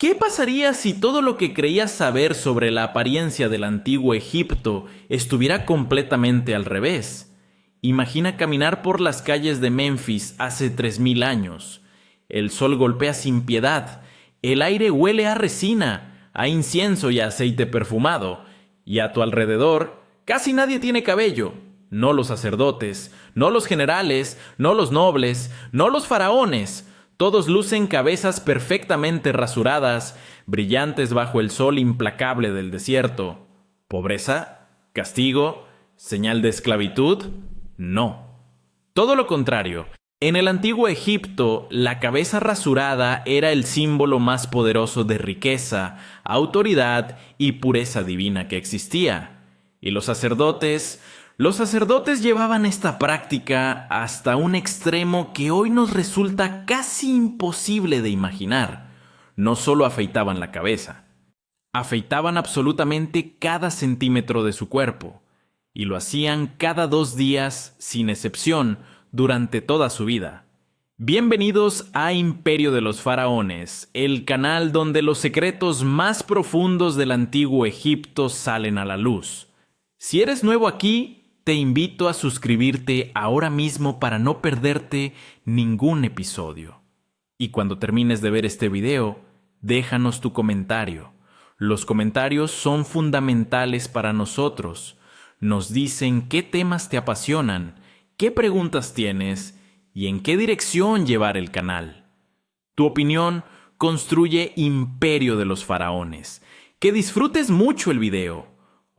¿Qué pasaría si todo lo que creías saber sobre la apariencia del antiguo Egipto estuviera completamente al revés? Imagina caminar por las calles de Memphis hace 3000 años. El sol golpea sin piedad, el aire huele a resina, a incienso y a aceite perfumado, y a tu alrededor casi nadie tiene cabello. No los sacerdotes, no los generales, no los nobles, no los faraones. Todos lucen cabezas perfectamente rasuradas, brillantes bajo el sol implacable del desierto. ¿Pobreza? ¿Castigo? ¿Señal de esclavitud? No. Todo lo contrario. En el antiguo Egipto, la cabeza rasurada era el símbolo más poderoso de riqueza, autoridad y pureza divina que existía. Y los sacerdotes llevaban esta práctica hasta un extremo que hoy nos resulta casi imposible de imaginar. No solo afeitaban la cabeza, afeitaban absolutamente cada centímetro de su cuerpo, y lo hacían cada 2 días, sin excepción, durante toda su vida. Bienvenidos a Imperio de los Faraones, el canal donde los secretos más profundos del antiguo Egipto salen a la luz. Si eres nuevo aquí, te invito a suscribirte ahora mismo para no perderte ningún episodio. Y cuando termines de ver este video, déjanos tu comentario. Los comentarios son fundamentales para nosotros. Nos dicen qué temas te apasionan, qué preguntas tienes y en qué dirección llevar el canal. Tu opinión construye Imperio de los Faraones. Que disfrutes mucho el video.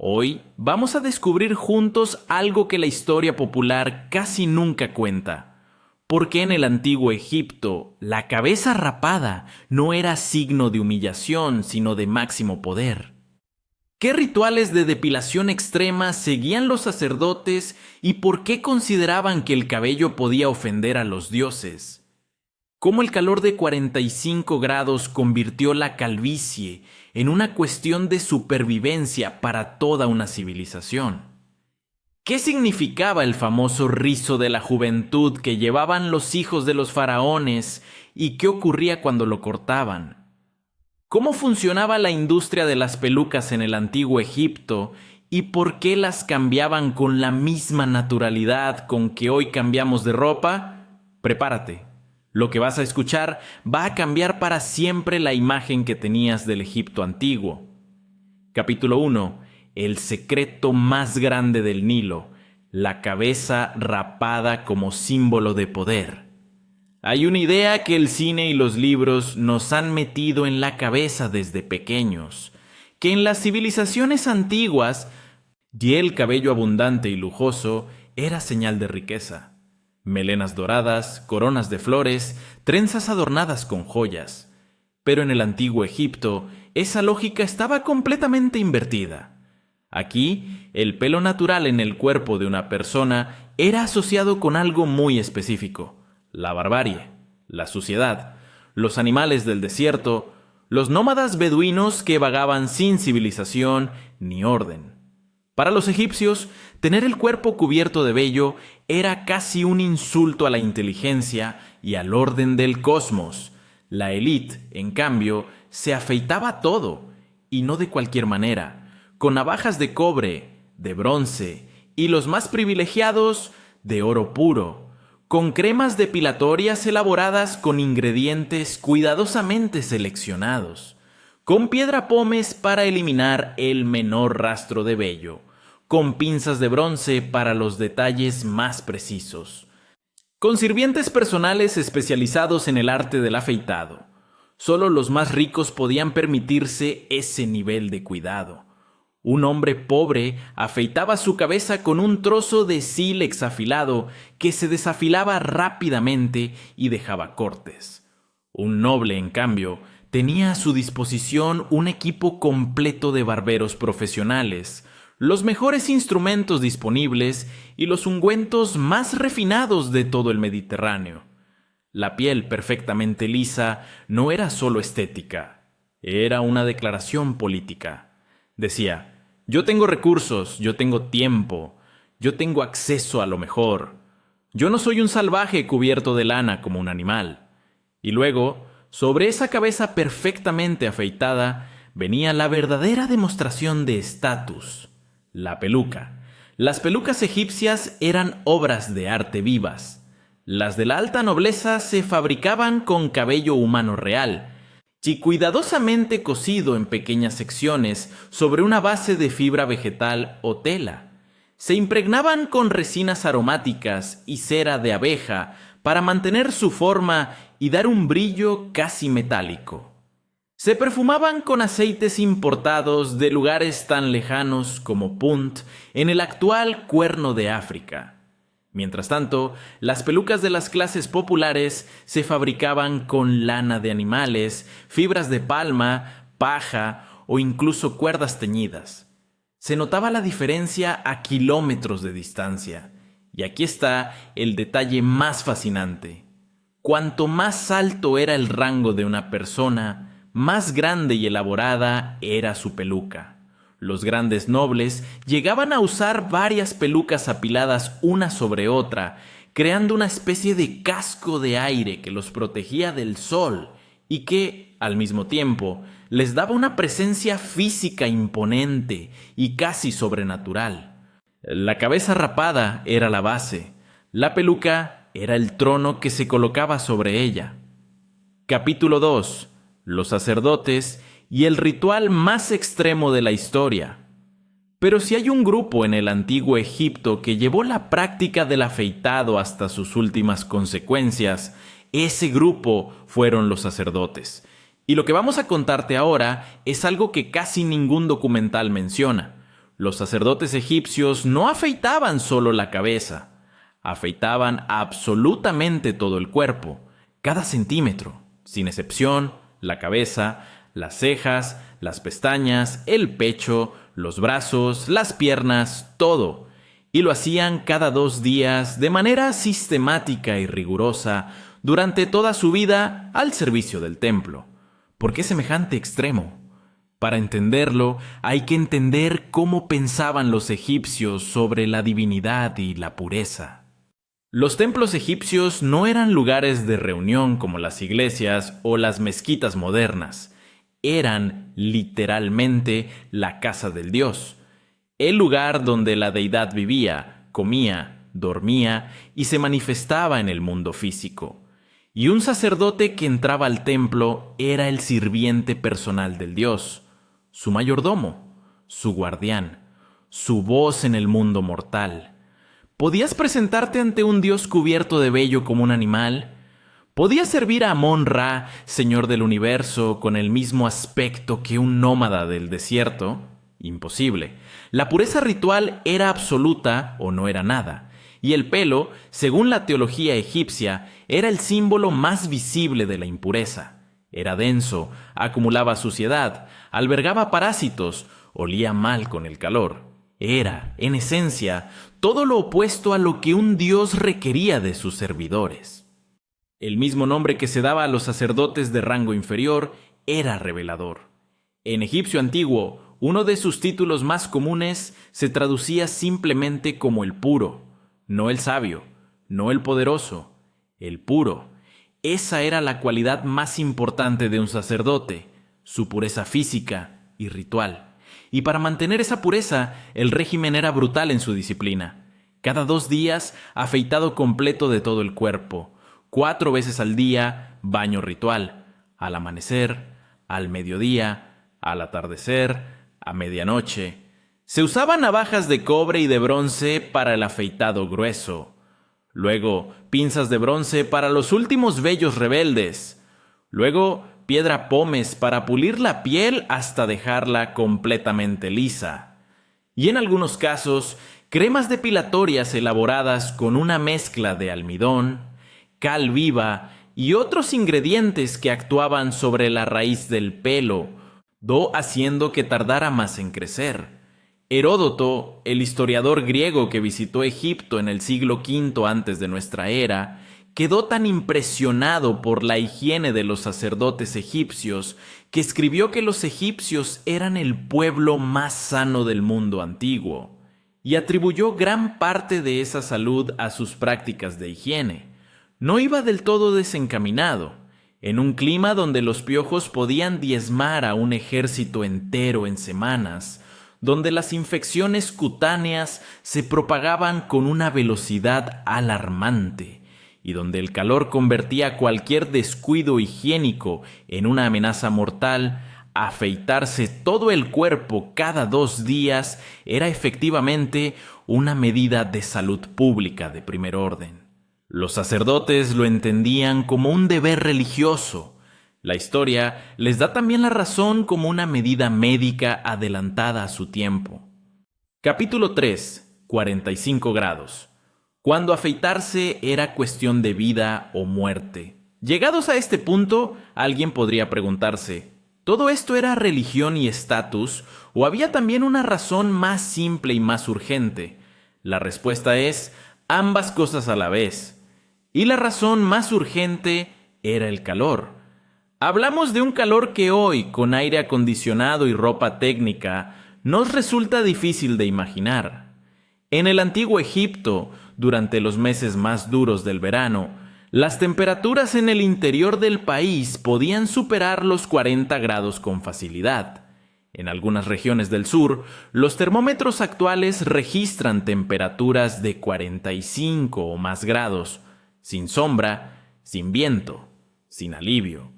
Hoy vamos a descubrir juntos algo que la historia popular casi nunca cuenta. ¿Por qué en el antiguo Egipto la cabeza rapada no era signo de humillación, sino de máximo poder? ¿Qué rituales de depilación extrema seguían los sacerdotes y por qué consideraban que el cabello podía ofender a los dioses? ¿Cómo el calor de 45 grados convirtió la calvicie en una cuestión de supervivencia para toda una civilización? ¿Qué significaba el famoso rizo de la juventud que llevaban los hijos de los faraones y qué ocurría cuando lo cortaban? ¿Cómo funcionaba la industria de las pelucas en el antiguo Egipto y por qué las cambiaban con la misma naturalidad con que hoy cambiamos de ropa? Prepárate. Lo que vas a escuchar va a cambiar para siempre la imagen que tenías del Egipto antiguo. Capítulo 1. El secreto más grande del Nilo. La cabeza rapada como símbolo de poder. Hay una idea que el cine y los libros nos han metido en la cabeza desde pequeños, que en las civilizaciones antiguas, y el cabello abundante y lujoso era señal de riqueza. Melenas doradas, coronas de flores, trenzas adornadas con joyas. Pero en el antiguo Egipto, esa lógica estaba completamente invertida. Aquí, el pelo natural en el cuerpo de una persona era asociado con algo muy específico: la barbarie, la suciedad, los animales del desierto, los nómadas beduinos que vagaban sin civilización ni orden. Para los egipcios, tener el cuerpo cubierto de vello era casi un insulto a la inteligencia y al orden del cosmos. La élite, en cambio, se afeitaba todo, y no de cualquier manera, con navajas de cobre, de bronce, y los más privilegiados, de oro puro, con cremas depilatorias elaboradas con ingredientes cuidadosamente seleccionados, con piedra pómez para eliminar el menor rastro de vello, con pinzas de bronce para los detalles más precisos, con sirvientes personales especializados en el arte del afeitado. Solo los más ricos podían permitirse ese nivel de cuidado. Un hombre pobre afeitaba su cabeza con un trozo de sílex afilado que se desafilaba rápidamente y dejaba cortes. Un noble, en cambio, tenía a su disposición un equipo completo de barberos profesionales, los mejores instrumentos disponibles y los ungüentos más refinados de todo el Mediterráneo. La piel perfectamente lisa no era solo estética, era una declaración política. Decía: yo tengo recursos, yo tengo tiempo, yo tengo acceso a lo mejor. Yo no soy un salvaje cubierto de lana como un animal. Y luego, Sobre esa cabeza perfectamente afeitada venía la verdadera demostración de estatus: la peluca. Las pelucas egipcias eran obras de arte vivas. Las de la alta nobleza se fabricaban con cabello humano real, y cuidadosamente cosido en pequeñas secciones sobre una base de fibra vegetal o tela. Se impregnaban con resinas aromáticas y cera de abeja para mantener su forma y dar un brillo casi metálico. Se perfumaban con aceites importados de lugares tan lejanos como Punt, en el actual Cuerno de África. Mientras tanto, las pelucas de las clases populares se fabricaban con lana de animales, fibras de palma, paja o incluso cuerdas teñidas. Se notaba la diferencia a kilómetros de distancia. Y aquí está el detalle más fascinante. Cuanto más alto era el rango de una persona, más grande y elaborada era su peluca. Los grandes nobles llegaban a usar varias pelucas apiladas una sobre otra, creando una especie de casco de aire que los protegía del sol y que, al mismo tiempo, les daba una presencia física imponente y casi sobrenatural. La cabeza rapada era la base, la peluca era el trono que se colocaba sobre ella. Capítulo 2. Los sacerdotes y el ritual más extremo de la historia. Pero si hay un grupo en el antiguo Egipto que llevó la práctica del afeitado hasta sus últimas consecuencias, ese grupo fueron los sacerdotes. Y lo que vamos a contarte ahora es algo que casi ningún documental menciona. Los sacerdotes egipcios no afeitaban solo la cabeza, afeitaban absolutamente todo el cuerpo, cada centímetro, sin excepción, la cabeza, las cejas, las pestañas, el pecho, los brazos, las piernas, todo. Y lo hacían cada 2 días de manera sistemática y rigurosa durante toda su vida al servicio del templo. ¿Por qué semejante extremo? Para entenderlo, hay que entender cómo pensaban los egipcios sobre la divinidad y la pureza. Los templos egipcios no eran lugares de reunión como las iglesias o las mezquitas modernas. Eran, literalmente, la casa del dios, el lugar donde la deidad vivía, comía, dormía y se manifestaba en el mundo físico. Y un sacerdote que entraba al templo era el sirviente personal del dios, su mayordomo, su guardián, su voz en el mundo mortal. ¿Podías presentarte ante un dios cubierto de vello como un animal? ¿Podías servir a Amón-Ra, señor del universo, con el mismo aspecto que un nómada del desierto? Imposible. La pureza ritual era absoluta o no era nada. Y el pelo, según la teología egipcia, era el símbolo más visible de la impureza. Era denso, acumulaba suciedad, albergaba parásitos, olía mal con el calor. Era, en esencia, todo lo opuesto a lo que un dios requería de sus servidores. El mismo nombre que se daba a los sacerdotes de rango inferior era revelador. En egipcio antiguo, uno de sus títulos más comunes se traducía simplemente como el puro, no el sabio, no el poderoso, el puro. Esa era la cualidad más importante de un sacerdote, su pureza física y ritual. Y para mantener esa pureza, el régimen era brutal en su disciplina. Cada 2 días, afeitado completo de todo el cuerpo. 4 veces al día, baño ritual. Al amanecer, al mediodía, al atardecer, a medianoche. Se usaban navajas de cobre y de bronce para el afeitado grueso. Luego, pinzas de bronce para los últimos vellos rebeldes. Luego, piedra pómez para pulir la piel hasta dejarla completamente lisa. Y en algunos casos, cremas depilatorias elaboradas con una mezcla de almidón, cal viva y otros ingredientes que actuaban sobre la raíz del pelo, haciendo que tardara más en crecer. Heródoto, el historiador griego que visitó Egipto en el siglo V antes de nuestra era, quedó tan impresionado por la higiene de los sacerdotes egipcios que escribió que los egipcios eran el pueblo más sano del mundo antiguo, y atribuyó gran parte de esa salud a sus prácticas de higiene. No iba del todo desencaminado. en un clima donde los piojos podían diezmar a un ejército entero en semanas, donde las infecciones cutáneas se propagaban con una velocidad alarmante y donde el calor convertía cualquier descuido higiénico en una amenaza mortal, afeitarse todo el cuerpo cada 2 días era efectivamente una medida de salud pública de primer orden. Los sacerdotes lo entendían como un deber religioso. La historia les da también la razón como una medida médica adelantada a su tiempo. Capítulo 3. 45 grados. Cuando afeitarse era cuestión de vida o muerte. Llegados a este punto, alguien podría preguntarse, ¿todo esto era religión y estatus o había también una razón más simple y más urgente? La respuesta es ambas cosas a la vez. Y la razón más urgente era el calor. Hablamos de un calor que hoy, con aire acondicionado y ropa técnica, nos resulta difícil de imaginar. En el antiguo Egipto, durante los meses más duros del verano, las temperaturas en el interior del país podían superar los 40 grados con facilidad. En algunas regiones del sur, los termómetros actuales registran temperaturas de 45 o más grados, sin sombra, sin viento, sin alivio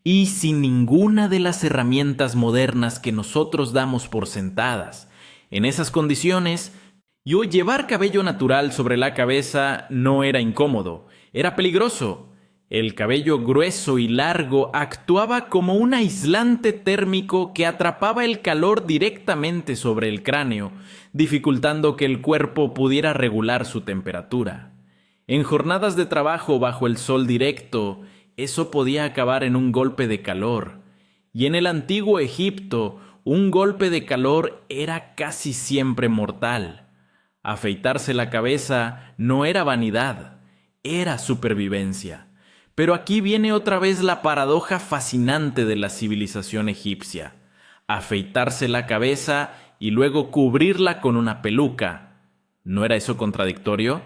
y sin ninguna de las herramientas modernas que nosotros damos por sentadas. En esas condiciones, llevar cabello natural sobre la cabeza no era incómodo, era peligroso. El cabello grueso y largo actuaba como un aislante térmico que atrapaba el calor directamente sobre el cráneo, dificultando que el cuerpo pudiera regular su temperatura. En jornadas de trabajo bajo el sol directo, eso podía acabar en un golpe de calor. Y en el antiguo Egipto, un golpe de calor era casi siempre mortal. Afeitarse la cabeza no era vanidad, era supervivencia. Pero aquí viene otra vez la paradoja fascinante de la civilización egipcia. Afeitarse la cabeza y luego cubrirla con una peluca. ¿No era eso contradictorio?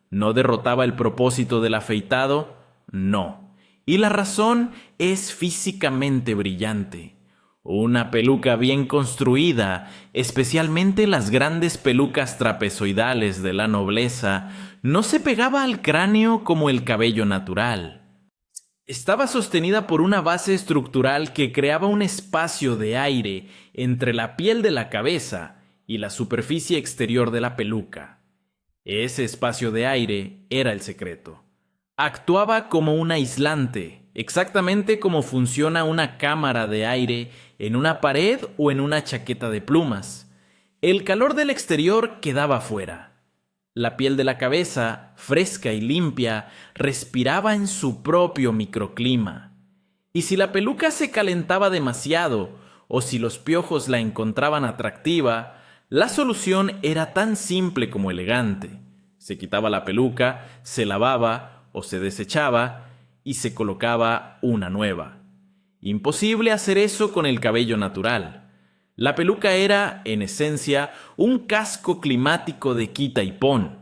¿No derrotaba el propósito del afeitado? No. Y la razón es físicamente brillante. Una peluca bien construida, especialmente las grandes pelucas trapezoidales de la nobleza, no se pegaba al cráneo como el cabello natural. Estaba sostenida por una base estructural que creaba un espacio de aire entre la piel de la cabeza y la superficie exterior de la peluca. Ese espacio de aire era el secreto. Actuaba como un aislante, exactamente como funciona una cámara de aire en una pared o en una chaqueta de plumas. El calor del exterior quedaba fuera. La piel de la cabeza, fresca y limpia, respiraba en su propio microclima. Y si la peluca se calentaba demasiado, o si los piojos la encontraban atractiva, la solución era tan simple como elegante. Se quitaba la peluca, se lavaba o se desechaba y se colocaba una nueva. Imposible hacer eso con el cabello natural. La peluca era, en esencia, un casco climático de quita y pon,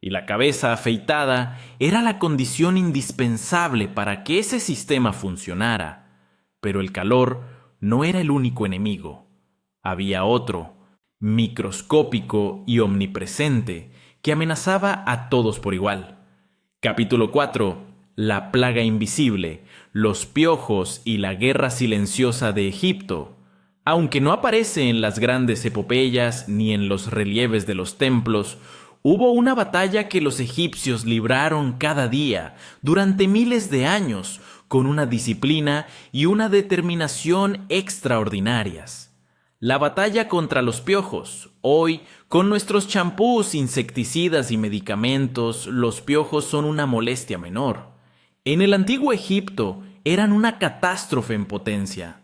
y la cabeza afeitada era la condición indispensable para que ese sistema funcionara. Pero el calor no era el único enemigo. Había otro, microscópico y omnipresente, que amenazaba a todos por igual. Capítulo 4. La plaga invisible, los piojos y la guerra silenciosa de Egipto. Aunque no aparece en las grandes epopeyas ni en los relieves de los templos, hubo una batalla que los egipcios libraron cada día, durante miles de años, con una disciplina y una determinación extraordinarias. La batalla contra los piojos. Hoy, con nuestros champús, insecticidas y medicamentos, los piojos son una molestia menor. En el antiguo Egipto eran una catástrofe en potencia.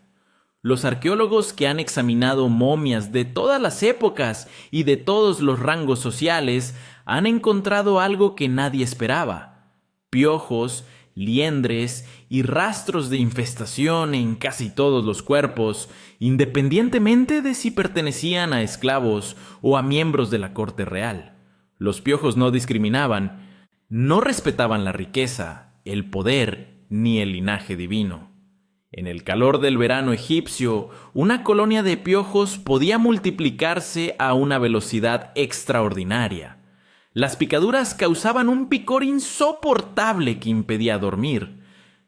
Los arqueólogos que han examinado momias de todas las épocas y de todos los rangos sociales han encontrado algo que nadie esperaba: piojos, liendres y rastros de infestación en casi todos los cuerpos, independientemente de si pertenecían a esclavos o a miembros de la corte real. Los piojos no discriminaban, no respetaban la riqueza, el poder ni el linaje divino. En el calor del verano egipcio, una colonia de piojos podía multiplicarse a una velocidad extraordinaria. Las picaduras causaban un picor insoportable que impedía dormir.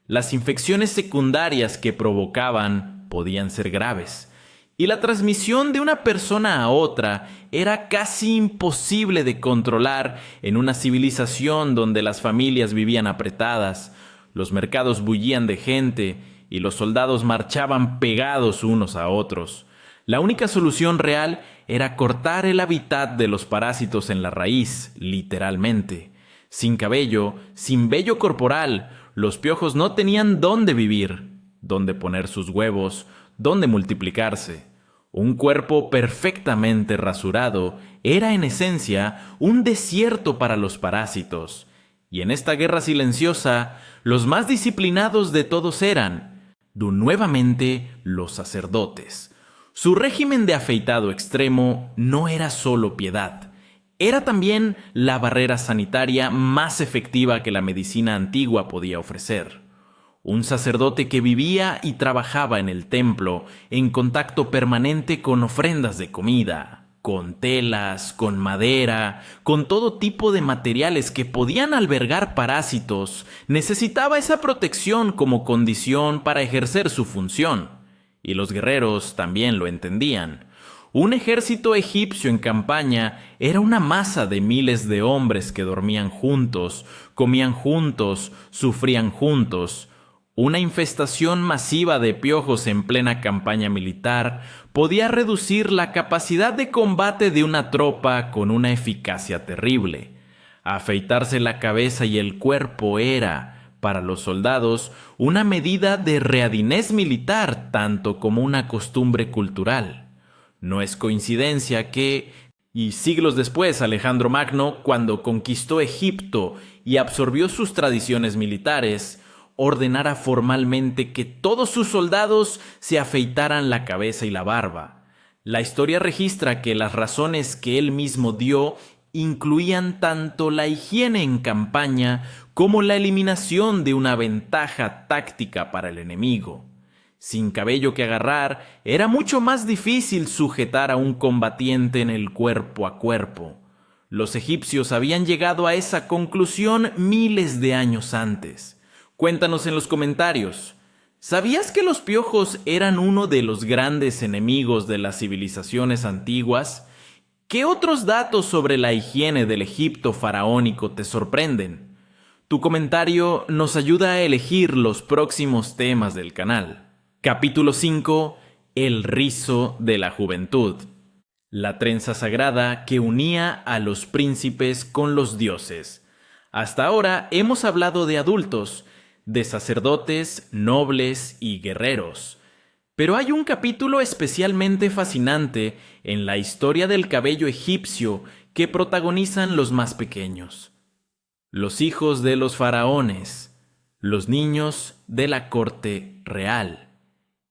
Las infecciones secundarias que provocaban podían ser graves, y la transmisión de una persona a otra era casi imposible de controlar en una civilización donde las familias vivían apretadas, los mercados bullían de gente y los soldados marchaban pegados unos a otros. La única solución real era cortar el hábitat de los parásitos en la raíz, literalmente. Sin cabello, sin vello corporal, los piojos no tenían dónde vivir, dónde poner sus huevos, dónde multiplicarse. Un cuerpo perfectamente rasurado era en esencia un desierto para los parásitos. Y en esta guerra silenciosa, los más disciplinados de todos eran, nuevamente, los sacerdotes. Su régimen de afeitado extremo no era solo piedad, era también la barrera sanitaria más efectiva que la medicina antigua podía ofrecer. Un sacerdote que vivía y trabajaba en el templo en contacto permanente con ofrendas de comida, con telas, con madera, con todo tipo de materiales que podían albergar parásitos, necesitaba esa protección como condición para ejercer su función. Y los guerreros también lo entendían. Un ejército egipcio en campaña era una masa de miles de hombres que dormían juntos, comían juntos, sufrían juntos. Una infestación masiva de piojos en plena campaña militar podía reducir la capacidad de combate de una tropa con una eficacia terrible. Afeitarse la cabeza y el cuerpo era, para los soldados, una medida de readinez militar tanto como una costumbre cultural. No es coincidencia que, y siglos después, Alejandro Magno, cuando conquistó Egipto y absorbió sus tradiciones militares, ordenara formalmente que todos sus soldados se afeitaran la cabeza y la barba. La historia registra que las razones que él mismo dio incluían tanto la higiene en campaña como la eliminación de una ventaja táctica para el enemigo. Sin cabello que agarrar, era mucho más difícil sujetar a un combatiente en el cuerpo a cuerpo. Los egipcios habían llegado a esa conclusión miles de años antes. Cuéntanos en los comentarios. ¿Sabías que los piojos eran uno de los grandes enemigos de las civilizaciones antiguas? ¿Qué otros datos sobre la higiene del Egipto faraónico te sorprenden? Tu comentario nos ayuda a elegir los próximos temas del canal. Capítulo 5. El rizo de la juventud. La trenza sagrada que unía a los príncipes con los dioses. Hasta ahora hemos hablado de adultos, de sacerdotes, nobles y guerreros. Pero hay un capítulo especialmente fascinante en la historia del cabello egipcio que protagonizan los más pequeños. Los hijos de los faraones, los niños de la corte real.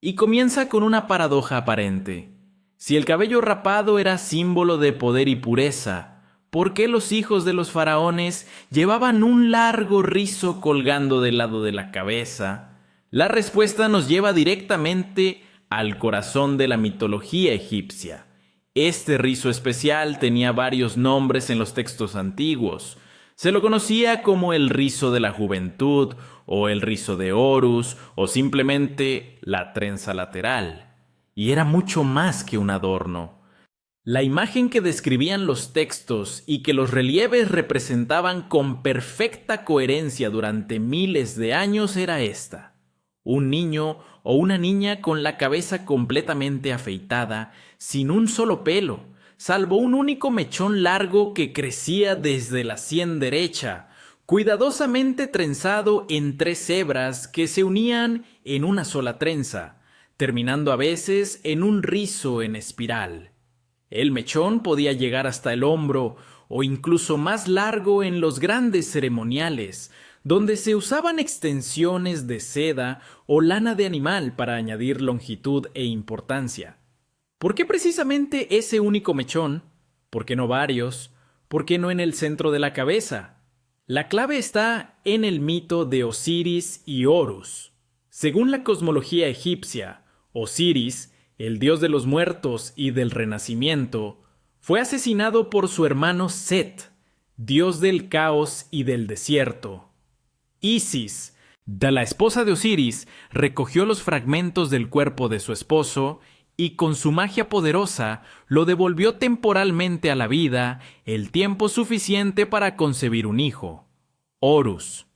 Y comienza con una paradoja aparente. Si el cabello rapado era símbolo de poder y pureza, ¿por qué los hijos de los faraones llevaban un largo rizo colgando del lado de la cabeza? La respuesta nos lleva directamente al corazón de la mitología egipcia. Este rizo especial tenía varios nombres en los textos antiguos. Se lo conocía como el rizo de la juventud, o el rizo de Horus, o simplemente la trenza lateral. Y era mucho más que un adorno. La imagen que describían los textos y que los relieves representaban con perfecta coherencia durante miles de años era esta. Un niño o una niña con la cabeza completamente afeitada, sin un solo pelo, salvo un único mechón largo que crecía desde la sien derecha, cuidadosamente trenzado en 3 hebras que se unían en una sola trenza, terminando a veces en un rizo en espiral. El mechón podía llegar hasta el hombro o incluso más largo en los grandes ceremoniales, donde se usaban extensiones de seda o lana de animal para añadir longitud e importancia. ¿Por qué precisamente ese único mechón? ¿Por qué no varios? ¿Por qué no en el centro de la cabeza? La clave está en el mito de Osiris y Horus. Según la cosmología egipcia, Osiris, el dios de los muertos y del renacimiento, fue asesinado por su hermano Set, dios del caos y del desierto. Isis, la esposa de Osiris, recogió los fragmentos del cuerpo de su esposo y con su magia poderosa lo devolvió temporalmente a la vida el tiempo suficiente para concebir un hijo. Horus.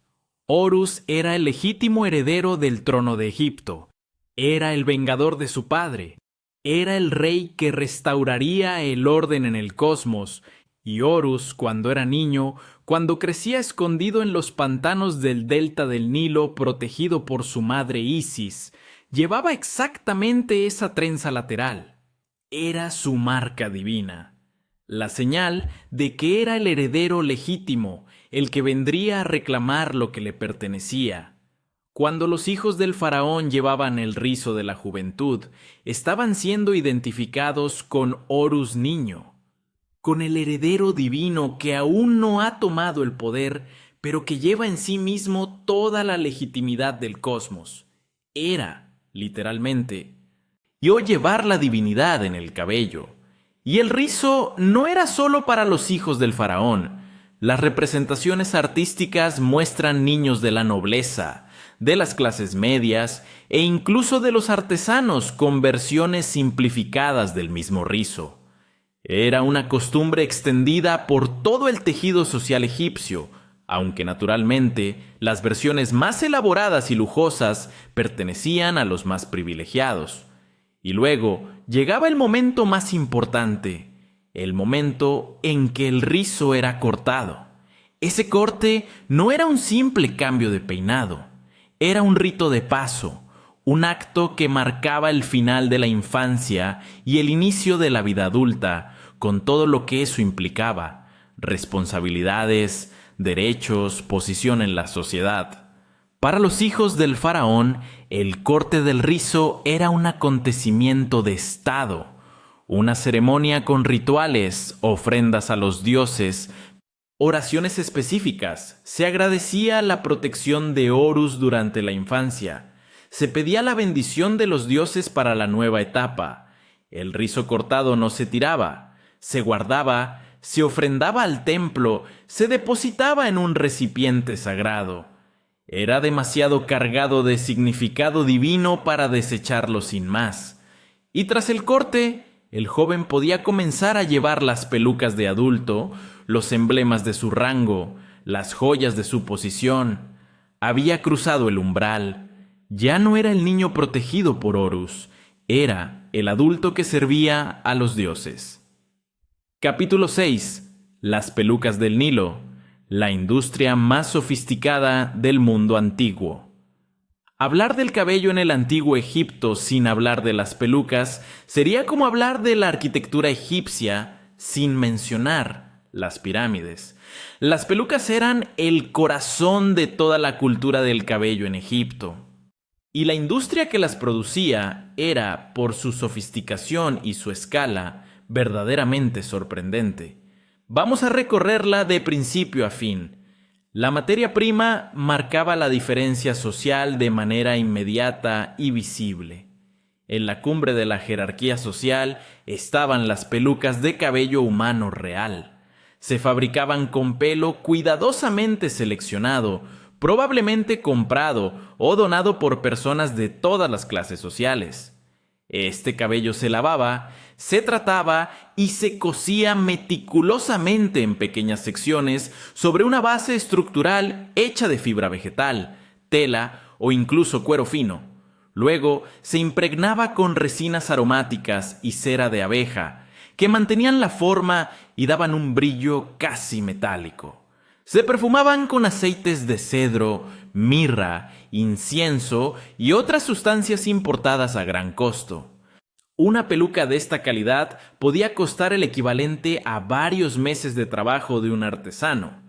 Horus era el legítimo heredero del trono de Egipto. Era el vengador de su padre. Era el rey que restauraría el orden en el cosmos. Y Horus, cuando era niño, cuando crecía escondido en los pantanos del delta del Nilo protegido por su madre Isis, llevaba exactamente esa trenza lateral. Era su marca divina, la señal de que era el heredero legítimo, el que vendría a reclamar lo que le pertenecía. Cuando los hijos del faraón llevaban el rizo de la juventud, estaban siendo identificados con Horus niño, con el heredero divino que aún no ha tomado el poder, pero que lleva en sí mismo toda la legitimidad del cosmos. Era, literalmente, y llevar la divinidad en el cabello. Y el rizo no era solo para los hijos del faraón. Las representaciones artísticas muestran niños de la nobleza, de las clases medias e incluso de los artesanos con versiones simplificadas del mismo rizo. Era una costumbre extendida por todo el tejido social egipcio, aunque naturalmente las versiones más elaboradas y lujosas pertenecían a los más privilegiados. Y luego llegaba el momento más importante, el momento en que el rizo era cortado. Ese corte no era un simple cambio de peinado, era un rito de paso, un acto que marcaba el final de la infancia y el inicio de la vida adulta, con todo lo que eso implicaba: responsabilidades, derechos, posición en la sociedad. Para los hijos del faraón, el corte del rizo era un acontecimiento de estado, una ceremonia con rituales, ofrendas a los dioses, oraciones específicas. Se agradecía la protección de Horus durante la infancia. Se pedía la bendición de los dioses para la nueva etapa. El rizo cortado no se tiraba, se guardaba, se ofrendaba al templo, se depositaba en un recipiente sagrado. Era demasiado cargado de significado divino para desecharlo sin más. Y tras el corte, el joven podía comenzar a llevar las pelucas de adulto, los emblemas de su rango, las joyas de su posición. Había cruzado el umbral. Ya no era el niño protegido por Horus, era el adulto que servía a los dioses. Capítulo 6. Las pelucas del Nilo, la industria más sofisticada del mundo antiguo. Hablar del cabello en el antiguo Egipto sin hablar de las pelucas sería como hablar de la arquitectura egipcia sin mencionar las pirámides. Las pelucas eran el corazón de toda la cultura del cabello en Egipto. Y la industria que las producía era, por su sofisticación y su escala, verdaderamente sorprendente. Vamos a recorrerla de principio a fin. La materia prima marcaba la diferencia social de manera inmediata y visible. En la cumbre de la jerarquía social estaban las pelucas de cabello humano real. Se fabricaban con pelo cuidadosamente seleccionado, probablemente comprado o donado por personas de todas las clases sociales. Este cabello se lavaba, se trataba y se cosía meticulosamente en pequeñas secciones sobre una base estructural hecha de fibra vegetal, tela o incluso cuero fino. Luego se impregnaba con resinas aromáticas y cera de abeja, que mantenían la forma y daban un brillo casi metálico. Se perfumaban con aceites de cedro, mirra, incienso y otras sustancias importadas a gran costo. Una peluca de esta calidad podía costar el equivalente a varios meses de trabajo de un artesano.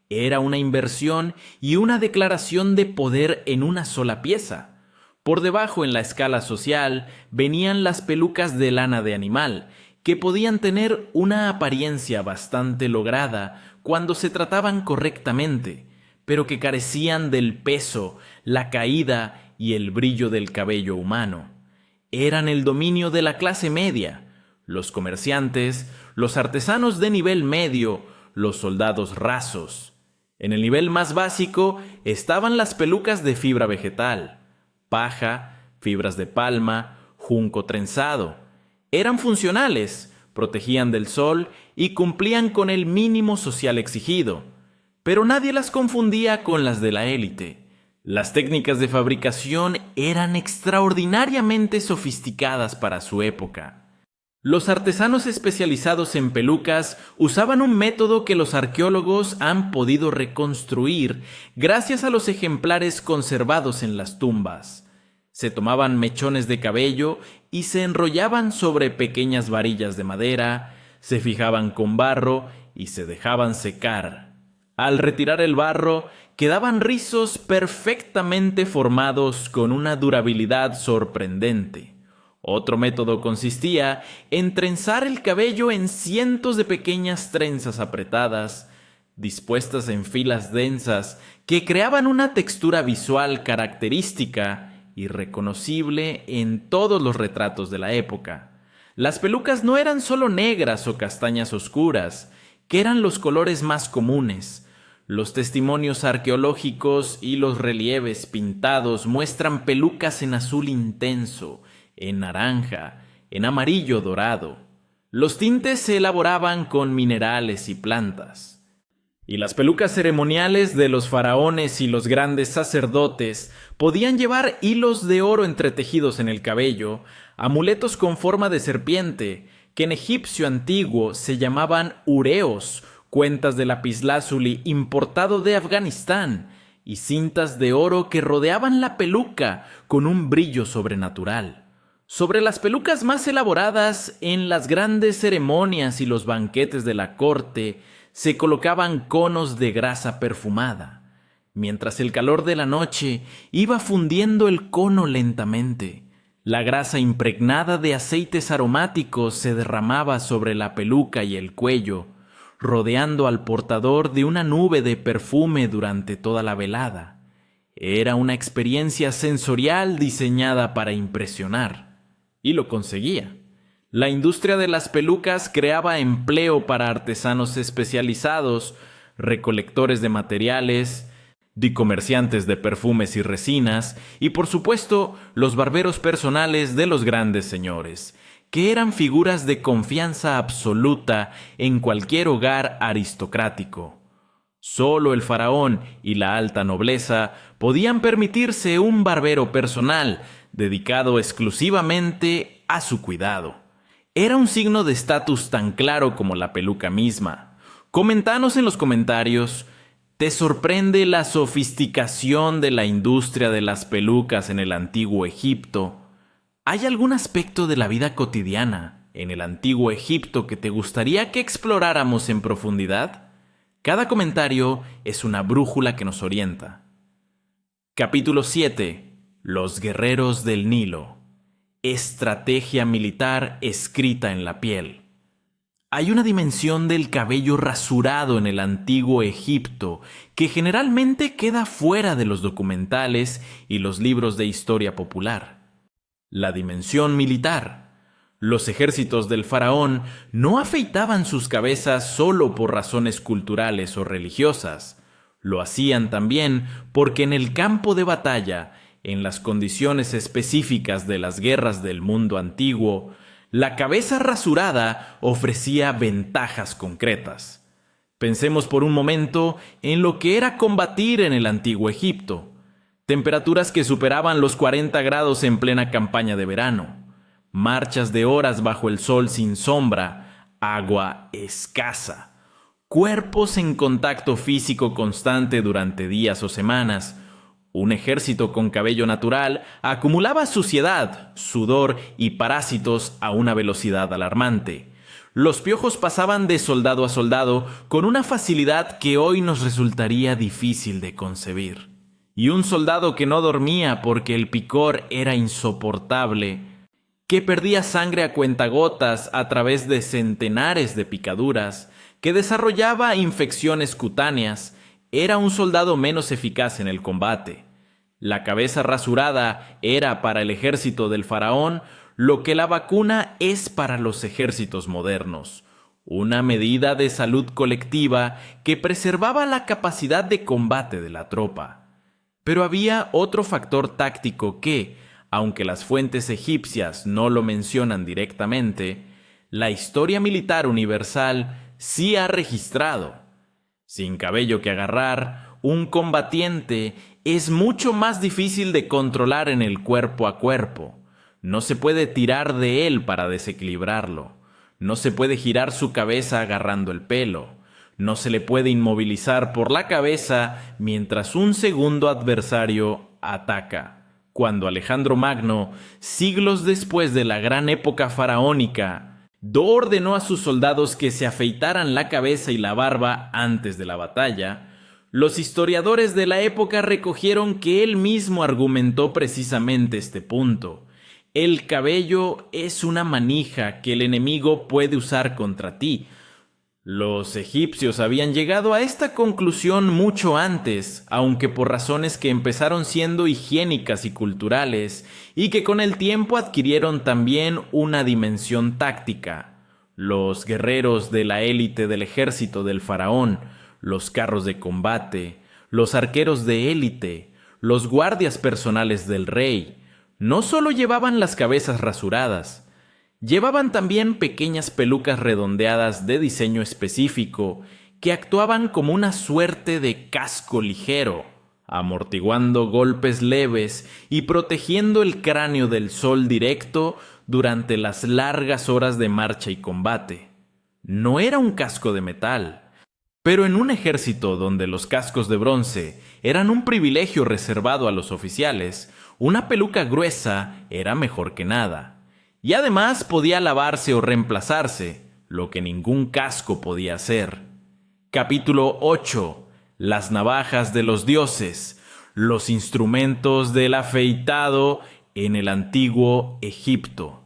Era una inversión y una declaración de poder en una sola pieza. Por debajo en la escala social venían las pelucas de lana de animal, que podían tener una apariencia bastante lograda cuando se trataban correctamente, pero que carecían del peso, la caída y el brillo del cabello humano. Eran el dominio de la clase media, los comerciantes, los artesanos de nivel medio, los soldados rasos. En el nivel más básico estaban las pelucas de fibra vegetal, paja, fibras de palma, junco trenzado. Eran funcionales, protegían del sol y cumplían con el mínimo social exigido, pero nadie las confundía con las de la élite. Las técnicas de fabricación eran extraordinariamente sofisticadas para su época. Los artesanos especializados en pelucas usaban un método que los arqueólogos han podido reconstruir gracias a los ejemplares conservados en las tumbas. Se tomaban mechones de cabello y se enrollaban sobre pequeñas varillas de madera, se fijaban con barro y se dejaban secar. Al retirar el barro, quedaban rizos perfectamente formados con una durabilidad sorprendente. Otro método consistía en trenzar el cabello en cientos de pequeñas trenzas apretadas, dispuestas en filas densas que creaban una textura visual característica y reconocible en todos los retratos de la época. Las pelucas no eran solo negras o castañas oscuras, que eran los colores más comunes. Los testimonios arqueológicos y los relieves pintados muestran pelucas en azul intenso, en naranja, en amarillo dorado. Los tintes se elaboraban con minerales y plantas. Y las pelucas ceremoniales de los faraones y los grandes sacerdotes podían llevar hilos de oro entretejidos en el cabello, amuletos con forma de serpiente, que en egipcio antiguo se llamaban ureos, cuentas de lapislázuli importado de Afganistán, y cintas de oro que rodeaban la peluca con un brillo sobrenatural. Sobre las pelucas más elaboradas, en las grandes ceremonias y los banquetes de la corte, se colocaban conos de grasa perfumada, mientras el calor de la noche iba fundiendo el cono lentamente. La grasa impregnada de aceites aromáticos se derramaba sobre la peluca y el cuello, rodeando al portador de una nube de perfume durante toda la velada. Era una experiencia sensorial diseñada para impresionar. Y lo conseguía. La industria de las pelucas creaba empleo para artesanos especializados, recolectores de materiales, comerciantes de perfumes y resinas, y por supuesto los barberos personales de los grandes señores, que eran figuras de confianza absoluta en cualquier hogar aristocrático. Solo el faraón y la alta nobleza podían permitirse un barbero personal, dedicado exclusivamente a su cuidado. Era un signo de estatus tan claro como la peluca misma. Coméntanos en los comentarios, ¿te sorprende la sofisticación de la industria de las pelucas en el antiguo Egipto? ¿Hay algún aspecto de la vida cotidiana en el antiguo Egipto que te gustaría que exploráramos en profundidad? Cada comentario es una brújula que nos orienta. Capítulo 7. Los guerreros del Nilo. Estrategia militar escrita en la piel. Hay una dimensión del cabello rasurado en el antiguo Egipto que generalmente queda fuera de los documentales y los libros de historia popular. La dimensión militar. Los ejércitos del faraón no afeitaban sus cabezas solo por razones culturales o religiosas. Lo hacían también porque en el campo de batalla, en las condiciones específicas de las guerras del mundo antiguo, la cabeza rasurada ofrecía ventajas concretas. Pensemos por un momento en lo que era combatir en el antiguo Egipto. Temperaturas que superaban los 40 grados en plena campaña de verano. Marchas de horas bajo el sol sin sombra, agua escasa. Cuerpos en contacto físico constante durante días o semanas. Un ejército con cabello natural acumulaba suciedad, sudor y parásitos a una velocidad alarmante. Los piojos pasaban de soldado a soldado con una facilidad que hoy nos resultaría difícil de concebir. Y un soldado que no dormía porque el picor era insoportable. que perdía sangre a cuentagotas a través de centenares de picaduras, que desarrollaba infecciones cutáneas, era un soldado menos eficaz en el combate. La cabeza rasurada era para el ejército del faraón lo que la vacuna es para los ejércitos modernos, una medida de salud colectiva que preservaba la capacidad de combate de la tropa. Pero había otro factor táctico que, aunque las fuentes egipcias no lo mencionan directamente, la historia militar universal sí ha registrado. Sin cabello que agarrar, un combatiente es mucho más difícil de controlar en el cuerpo a cuerpo. No se puede tirar de él para desequilibrarlo. No se puede girar su cabeza agarrando el pelo. No se le puede inmovilizar por la cabeza mientras un segundo adversario ataca. Cuando Alejandro Magno, siglos después de la gran época faraónica, ordenó a sus soldados que se afeitaran la cabeza y la barba antes de la batalla, los historiadores de la época recogieron que él mismo argumentó precisamente este punto. El cabello es una manija que el enemigo puede usar contra ti. Los egipcios habían llegado a esta conclusión mucho antes, aunque por razones que empezaron siendo higiénicas y culturales, y que con el tiempo adquirieron también una dimensión táctica. Los guerreros de la élite del ejército del faraón, los carros de combate, los arqueros de élite, los guardias personales del rey, no solo llevaban las cabezas rasuradas, llevaban también pequeñas pelucas redondeadas de diseño específico que actuaban como una suerte de casco ligero, amortiguando golpes leves y protegiendo el cráneo del sol directo durante las largas horas de marcha y combate. No era un casco de metal, pero en un ejército donde los cascos de bronce eran un privilegio reservado a los oficiales, una peluca gruesa era mejor que nada. Y además podía lavarse o reemplazarse, lo que ningún casco podía hacer. Capítulo 8. Las navajas de los dioses, los instrumentos del afeitado en el antiguo Egipto.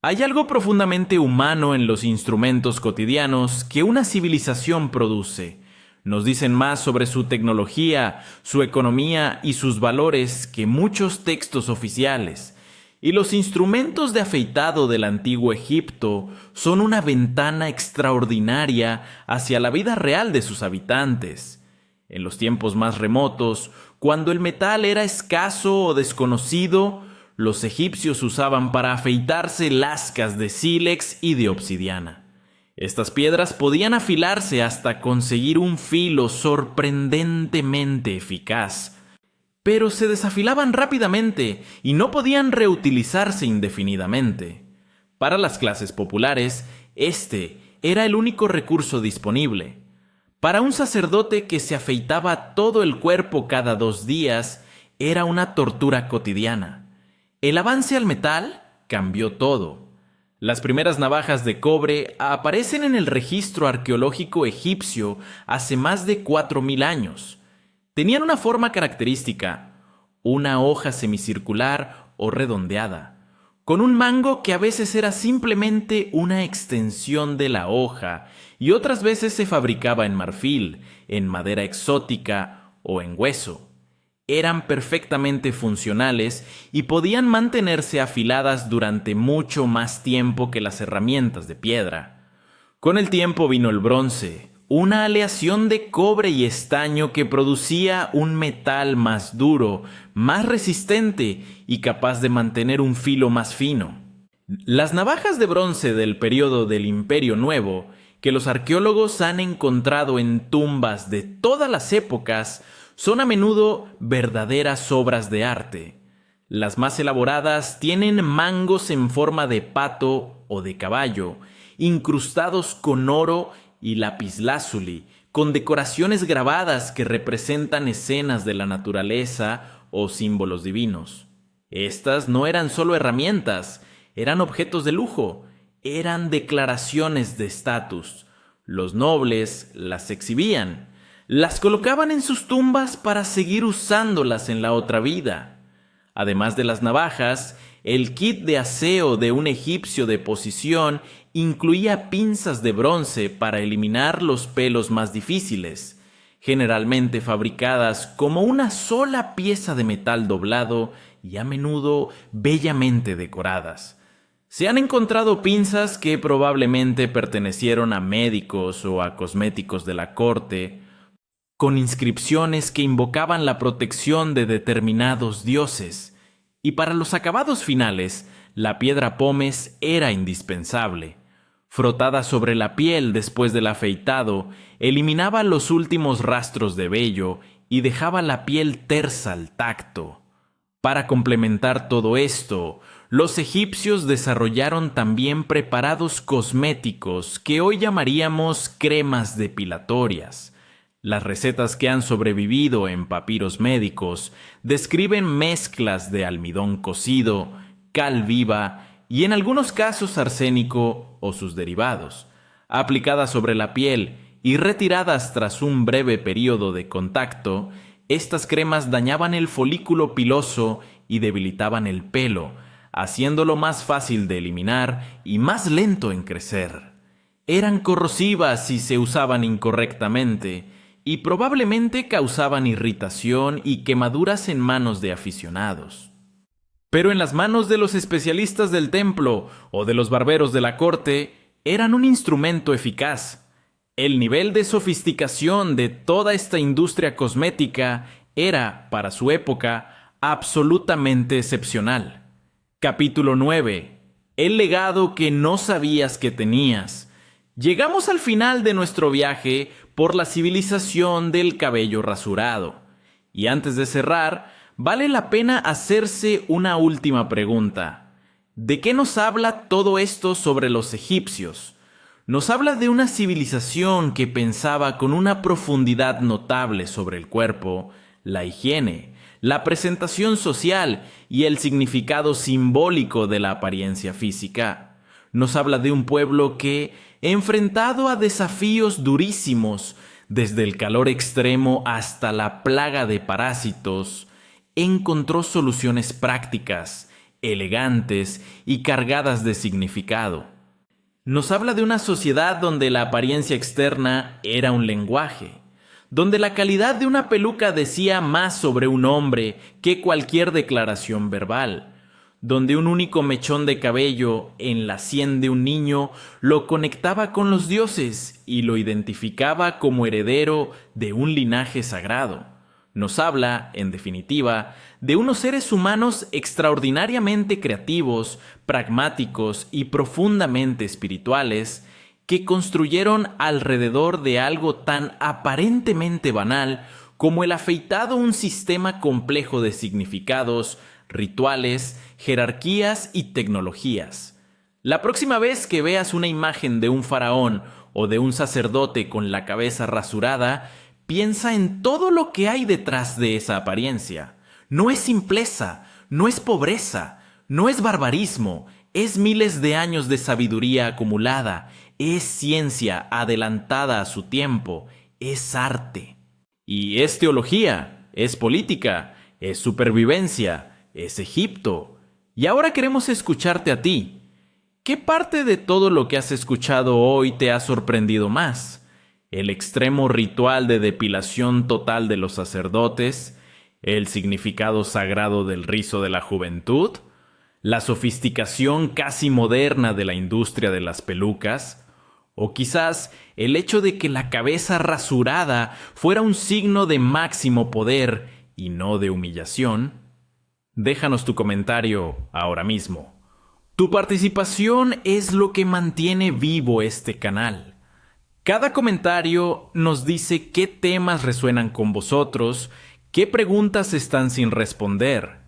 Hay algo profundamente humano en los instrumentos cotidianos que una civilización produce. Nos dicen más sobre su tecnología, su economía y sus valores que muchos textos oficiales. Y los instrumentos de afeitado del antiguo Egipto son una ventana extraordinaria hacia la vida real de sus habitantes. En los tiempos más remotos, cuando el metal era escaso o desconocido, los egipcios usaban para afeitarse lascas de sílex y de obsidiana. Estas piedras podían afilarse hasta conseguir un filo sorprendentemente eficaz, pero se desafilaban rápidamente y no podían reutilizarse indefinidamente. Para las clases populares, este era el único recurso disponible. Para un sacerdote que se afeitaba todo el cuerpo cada 2 días, era una tortura cotidiana. El avance al metal cambió todo. Las primeras navajas de cobre aparecen en el registro arqueológico egipcio hace más de 4000 años. Tenían una forma característica, una hoja semicircular o redondeada, con un mango que a veces era simplemente una extensión de la hoja y otras veces se fabricaba en marfil, en madera exótica o en hueso. Eran perfectamente funcionales y podían mantenerse afiladas durante mucho más tiempo que las herramientas de piedra. Con el tiempo vino el bronce, una aleación de cobre y estaño que producía un metal más duro, más resistente y capaz de mantener un filo más fino. Las navajas de bronce del período del Imperio Nuevo, que los arqueólogos han encontrado en tumbas de todas las épocas, son a menudo verdaderas obras de arte. Las más elaboradas tienen mangos en forma de pato o de caballo, incrustados con oro y lapislázuli, con decoraciones grabadas que representan escenas de la naturaleza o símbolos divinos. Estas no eran solo herramientas, eran objetos de lujo, eran declaraciones de estatus. Los nobles las exhibían. Las colocaban en sus tumbas para seguir usándolas en la otra vida. Además de las navajas, el kit de aseo de un egipcio de posición incluía pinzas de bronce para eliminar los pelos más difíciles, generalmente fabricadas como una sola pieza de metal doblado y a menudo bellamente decoradas. Se han encontrado pinzas que probablemente pertenecieron a médicos o a cosméticos de la corte, con inscripciones que invocaban la protección de determinados dioses, y para los acabados finales, la piedra pómez era indispensable. Frotada sobre la piel después del afeitado, eliminaba los últimos rastros de vello y dejaba la piel tersa al tacto. Para complementar todo esto, los egipcios desarrollaron también preparados cosméticos que hoy llamaríamos cremas depilatorias. Las recetas que han sobrevivido en papiros médicos describen mezclas de almidón cocido, cal viva y en algunos casos arsénico o sus derivados, aplicadas sobre la piel y retiradas tras un breve periodo de contacto. Estas cremas dañaban el folículo piloso y debilitaban el pelo, haciéndolo más fácil de eliminar y más lento en crecer. Eran corrosivas si se usaban incorrectamente y probablemente causaban irritación y quemaduras en manos de aficionados. Pero en las manos de los especialistas del templo o de los barberos de la corte, eran un instrumento eficaz. El nivel de sofisticación de toda esta industria cosmética era, para su época, absolutamente excepcional. Capítulo 9. El legado que no sabías que tenías. Llegamos al final de nuestro viaje por la civilización del cabello rasurado. Y antes de cerrar, vale la pena hacerse una última pregunta. ¿De qué nos habla todo esto sobre los egipcios? Nos habla de una civilización que pensaba con una profundidad notable sobre el cuerpo, la higiene, la presentación social y el significado simbólico de la apariencia física. Nos habla de un pueblo que, enfrentado a desafíos durísimos, desde el calor extremo hasta la plaga de parásitos, encontró soluciones prácticas, elegantes y cargadas de significado. Nos habla de una sociedad donde la apariencia externa era un lenguaje, donde la calidad de una peluca decía más sobre un hombre que cualquier declaración verbal, donde un único mechón de cabello en la sien de un niño lo conectaba con los dioses y lo identificaba como heredero de un linaje sagrado. Nos habla, en definitiva, de unos seres humanos extraordinariamente creativos, pragmáticos y profundamente espirituales que construyeron alrededor de algo tan aparentemente banal como el afeitado un sistema complejo de significados, rituales, jerarquías y tecnologías. La próxima vez que veas una imagen de un faraón o de un sacerdote con la cabeza rasurada, piensa en todo lo que hay detrás de esa apariencia. No es simpleza, no es pobreza, no es barbarismo, es miles de años de sabiduría acumulada, es ciencia adelantada a su tiempo, es arte. Y es teología, es política, es supervivencia, es Egipto. Y ahora queremos escucharte a ti. ¿Qué parte de todo lo que has escuchado hoy te ha sorprendido más? ¿El extremo ritual de depilación total de los sacerdotes? ¿El significado sagrado del rizo de la juventud? ¿La sofisticación casi moderna de la industria de las pelucas? ¿O quizás el hecho de que la cabeza rasurada fuera un signo de máximo poder y no de humillación? Déjanos tu comentario ahora mismo. Tu participación es lo que mantiene vivo este canal. Cada comentario nos dice qué temas resuenan con vosotros, qué preguntas están sin responder,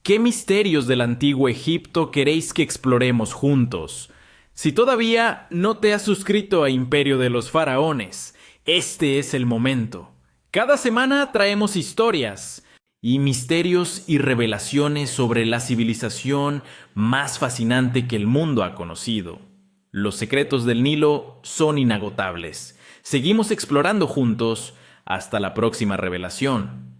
qué misterios del antiguo Egipto queréis que exploremos juntos. Si todavía no te has suscrito a Imperio de los Faraones, este es el momento. Cada semana traemos historias y misterios y revelaciones sobre la civilización más fascinante que el mundo ha conocido. Los secretos del Nilo son inagotables. Seguimos explorando juntos. Hasta la próxima revelación.